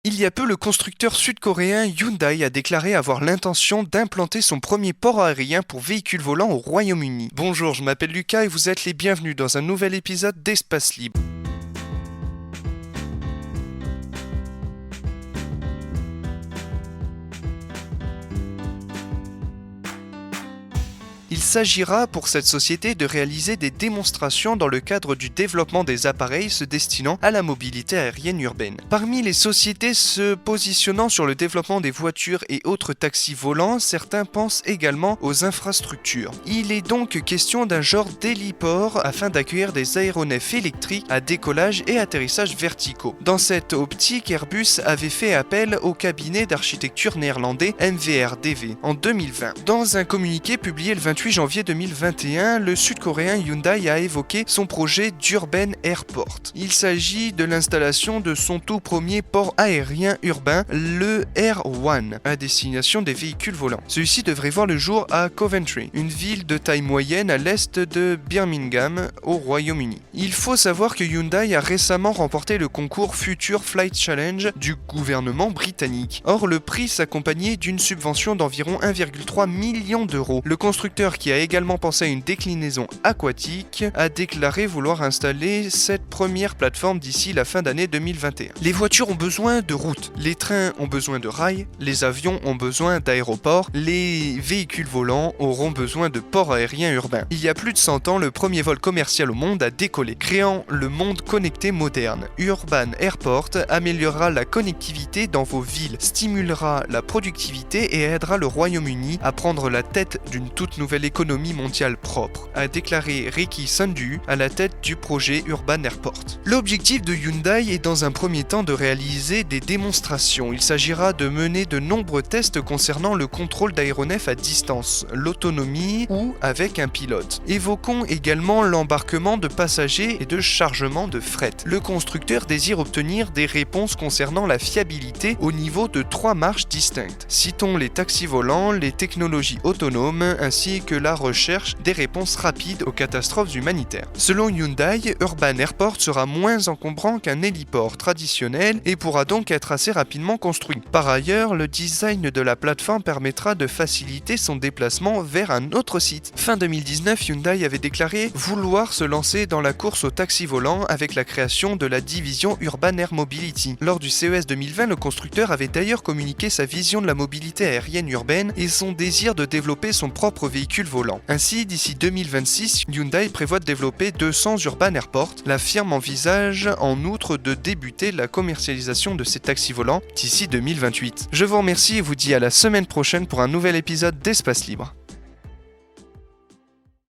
Il y a peu, le constructeur sud-coréen Hyundai a déclaré avoir l'intention d'implanter son premier port aérien pour véhicules volants au Royaume-Uni. Bonjour, je m'appelle Lucas et vous êtes les bienvenus dans un nouvel épisode d'Espace Libre. Il s'agira pour cette société de réaliser des démonstrations dans le cadre du développement des appareils se destinant à la mobilité aérienne urbaine. Parmi les sociétés se positionnant sur le développement des voitures et autres taxis volants, certains pensent également aux infrastructures. Il est donc question d'un genre d'héliport afin d'accueillir des aéronefs électriques à décollage et atterrissage verticaux. Dans cette optique, Airbus avait fait appel au cabinet d'architecture néerlandais MVRDV en 2020. Dans un communiqué publié le 28 janvier 2021, le sud-coréen Hyundai a évoqué son projet d'Urban Airport. Il s'agit de l'installation de son tout premier port aérien urbain, le Air One, à destination des véhicules volants. Celui-ci devrait voir le jour à Coventry, une ville de taille moyenne à l'est de Birmingham, au Royaume-Uni. Il faut savoir que Hyundai a récemment remporté le concours Future Flight Challenge du gouvernement britannique. Or, le prix s'accompagnait d'une subvention d'environ 1,3 million d'euros. Le constructeur, qui a également pensé à une déclinaison aquatique, a déclaré vouloir installer cette première plateforme d'ici la fin d'année 2021. Les voitures ont besoin de routes, les trains ont besoin de rails, les avions ont besoin d'aéroports, les véhicules volants auront besoin de ports aériens urbains. Il y a plus de 100 ans, le premier vol commercial au monde a décollé, créant le monde connecté moderne. Urban Airport améliorera la connectivité dans vos villes, stimulera la productivité et aidera le Royaume-Uni à prendre la tête d'une toute nouvelle économie mondiale propre, a déclaré Ricky Sundu à la tête du projet Urban Airport. L'objectif de Hyundai est dans un premier temps de réaliser des démonstrations. Il s'agira de mener de nombreux tests concernant le contrôle d'aéronefs à distance, l'autonomie ou avec un pilote. Évoquons également l'embarquement de passagers et de chargement de fret. Le constructeur désire obtenir des réponses concernant la fiabilité au niveau de 3 marches distinctes. Citons les taxis volants, les technologies autonomes ainsi que la recherche des réponses rapides aux catastrophes humanitaires. Selon Hyundai, Urban Airport sera moins encombrant qu'un héliport traditionnel et pourra donc être assez rapidement construit. Par ailleurs, le design de la plateforme permettra de faciliter son déplacement vers un autre site. Fin 2019, Hyundai avait déclaré vouloir se lancer dans la course au taxi volant avec la création de la division Urban Air Mobility. Lors du CES 2020, le constructeur avait d'ailleurs communiqué sa vision de la mobilité aérienne urbaine et son désir de développer son propre véhicule volant. Ainsi, d'ici 2026, Hyundai prévoit de développer 200 Urban Airports. La firme envisage en outre de débuter la commercialisation de ces taxis volants d'ici 2028. Je vous remercie et vous dis à la semaine prochaine pour un nouvel épisode d'Espace Libre.